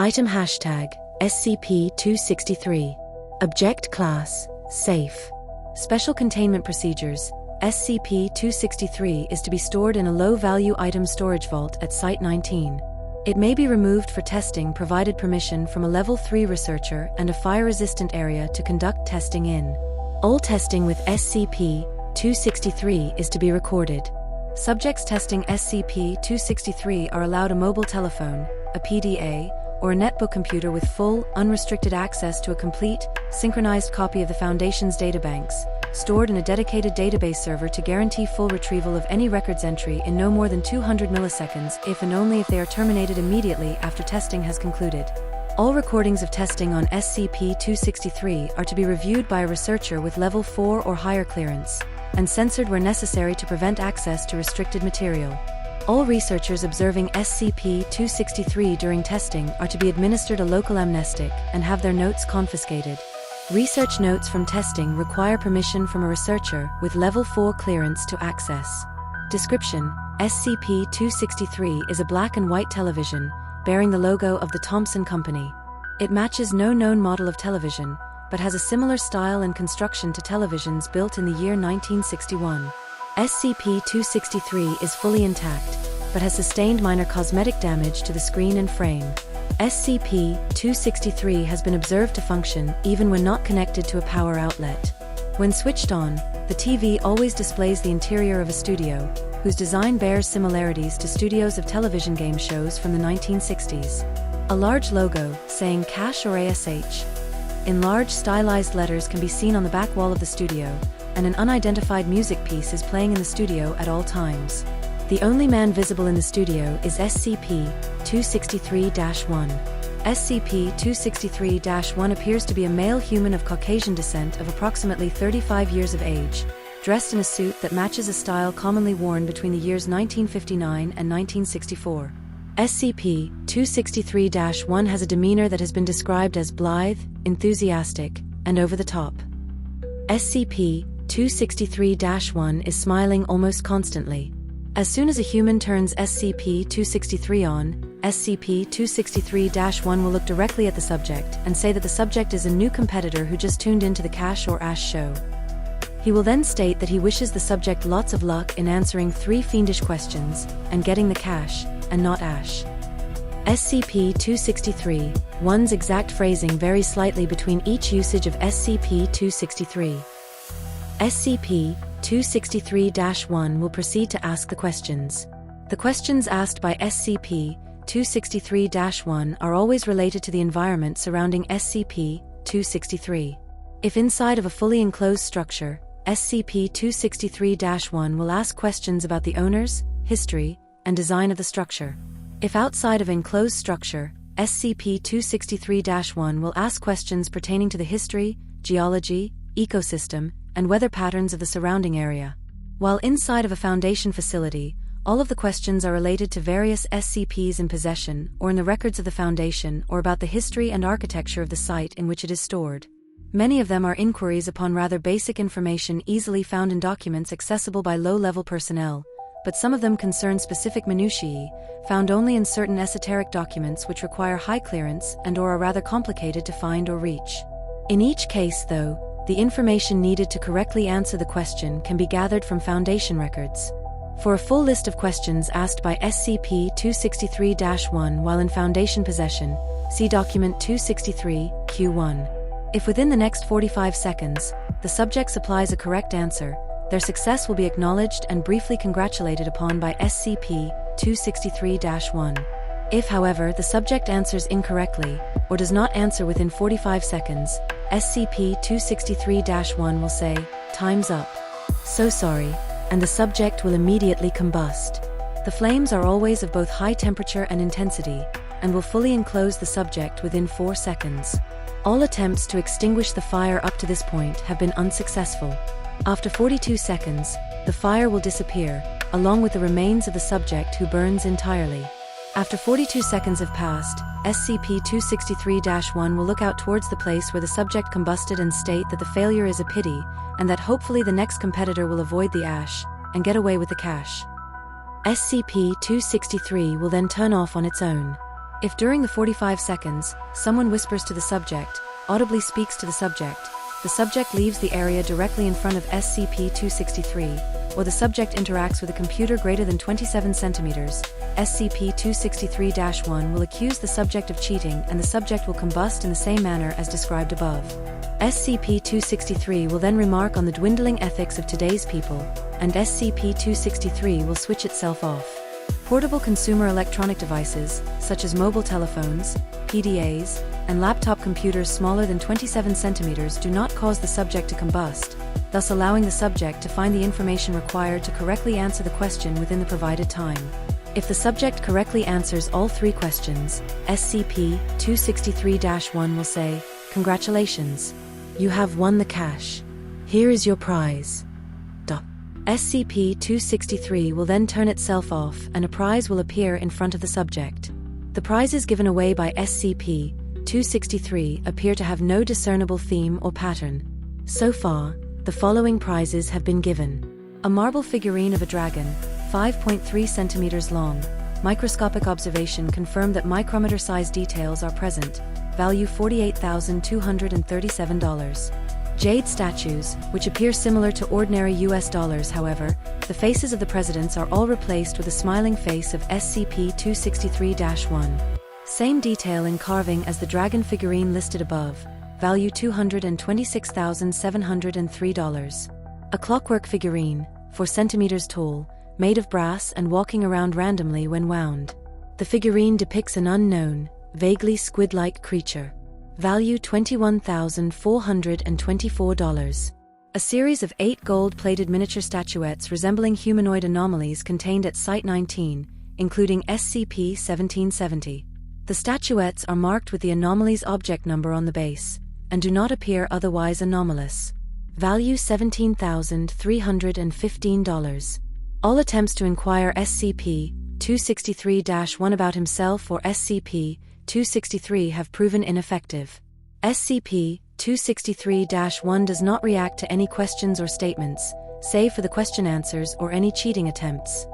Item hashtag SCP-263. Object Class Safe. Special Containment Procedures. SCP-263 is to be stored in a low-value item storage vault at Site-19. It may be removed for testing provided permission from a Level 3 researcher and a fire-resistant area to conduct testing in. All testing with SCP-263 is to be recorded. Subjects testing SCP-263 are allowed a mobile telephone, a PDA, or a netbook computer with full, unrestricted access to a complete, synchronized copy of the Foundation's databanks, stored in a dedicated database server to guarantee full retrieval of any records entry in no more than 200 milliseconds if and only if they are terminated immediately after testing has concluded. All recordings of testing on SCP-263 are to be reviewed by a researcher with Level 4 or higher clearance, and censored where necessary to prevent access to restricted material. All researchers observing SCP-263 during testing are to be administered a local amnestic and have their notes confiscated. Research notes from testing require permission from a researcher with Level 4 clearance to access. Description: SCP-263 is a black and white television, bearing the logo of the Thomson Company. It matches no known model of television, but has a similar style and construction to televisions built in the year 1961. SCP-263 is fully intact, but has sustained minor cosmetic damage to the screen and frame. SCP-263 has been observed to function even when not connected to a power outlet. When switched on, the TV always displays the interior of a studio, whose design bears similarities to studios of television game shows from the 1960s. A large logo, saying Cash or ASH, in large stylized letters can be seen on the back wall of the studio, and an unidentified music piece is playing in the studio at all times. The only man visible in the studio is SCP-263-1. SCP-263-1 appears to be a male human of Caucasian descent of approximately 35 years of age, dressed in a suit that matches a style commonly worn between the years 1959 and 1964. SCP-263-1 has a demeanor that has been described as blithe, enthusiastic, and over the top. SCP-263-1 is smiling almost constantly. As soon as a human turns SCP-263 on, SCP-263-1 will look directly at the subject and say that the subject is a new competitor who just tuned into the Cash or Ash show. He will then state that he wishes the subject lots of luck in answering 3 fiendish questions and getting the cash, and not Ash. SCP-263-1's exact phrasing varies slightly between each usage of SCP-263. SCP-263-1 will proceed to ask the questions. The questions asked by SCP-263-1 are always related to the environment surrounding SCP-263. If inside of a fully enclosed structure, SCP-263-1 will ask questions about the owners, history, and design of the structure. If outside of an enclosed structure, SCP-263-1 will ask questions pertaining to the history, geology, ecosystem, and weather patterns of the surrounding area. While inside of a Foundation facility, all of the questions are related to various SCPs in possession or in the records of the Foundation or about the history and architecture of the site in which it is stored. Many of them are inquiries upon rather basic information easily found in documents accessible by low-level personnel, but some of them concern specific minutiae, found only in certain esoteric documents which require high clearance and/or are rather complicated to find or reach. In each case, though, the information needed to correctly answer the question can be gathered from Foundation records. For a full list of questions asked by SCP-263-1 while in Foundation possession, see Document 263-Q1. If within the next 45 seconds, the subject supplies a correct answer, their success will be acknowledged and briefly congratulated upon by SCP-263-1. If, however, the subject answers incorrectly, or does not answer within 45 seconds, SCP-263-1 will say, "Time's up. So sorry," and the subject will immediately combust. The flames are always of both high temperature and intensity, and will fully enclose the subject within 4 seconds. All attempts to extinguish the fire up to this point have been unsuccessful. After 42 seconds, the fire will disappear, along with the remains of the subject who burns entirely. After 42 seconds have passed, SCP-263-1 will look out towards the place where the subject combusted and state that the failure is a pity, and that hopefully the next competitor will avoid the ash, and get away with the cash. SCP-263 will then turn off on its own. If during the 45 seconds, someone whispers to the subject, audibly speaks to the subject leaves the area directly in front of SCP-263, or the subject interacts with a computer greater than 27 centimeters, SCP-263-1 will accuse the subject of cheating and the subject will combust in the same manner as described above. SCP-263 will then remark on the dwindling ethics of today's people, and SCP-263 will switch itself off. Portable consumer electronic devices, such as mobile telephones, PDAs, and laptop computers smaller than 27 centimeters do not cause the subject to combust, thus allowing the subject to find the information required to correctly answer the question within the provided time. If the subject correctly answers all three questions, SCP-263-1 will say, "Congratulations! You have won the cash. Here is your prize." SCP-263 will then turn itself off and a prize will appear in front of the subject. The prizes given away by SCP-263 appear to have no discernible theme or pattern. So far, the following prizes have been given. A marble figurine of a dragon, 5.3 centimeters long. Microscopic observation confirmed that micrometer-sized details are present. Value $48,237. Jade statues, which appear similar to ordinary US dollars. However, the faces of the presidents are all replaced with a smiling face of SCP-263-1. Same detail in carving as the dragon figurine listed above. Value $226,703. A clockwork figurine, 4 centimeters tall, made of brass and walking around randomly when wound. The figurine depicts an unknown, vaguely squid-like creature. Value $21,424. A series of 8 gold-plated miniature statuettes resembling humanoid anomalies contained at Site-19, including SCP-1770. The statuettes are marked with the anomaly's object number on the base, and do not appear otherwise anomalous. Value $17,315. All attempts to inquire SCP-263-1 about himself or SCP-263 have proven ineffective. SCP-263-1 does not react to any questions or statements, save for the question answers or any cheating attempts.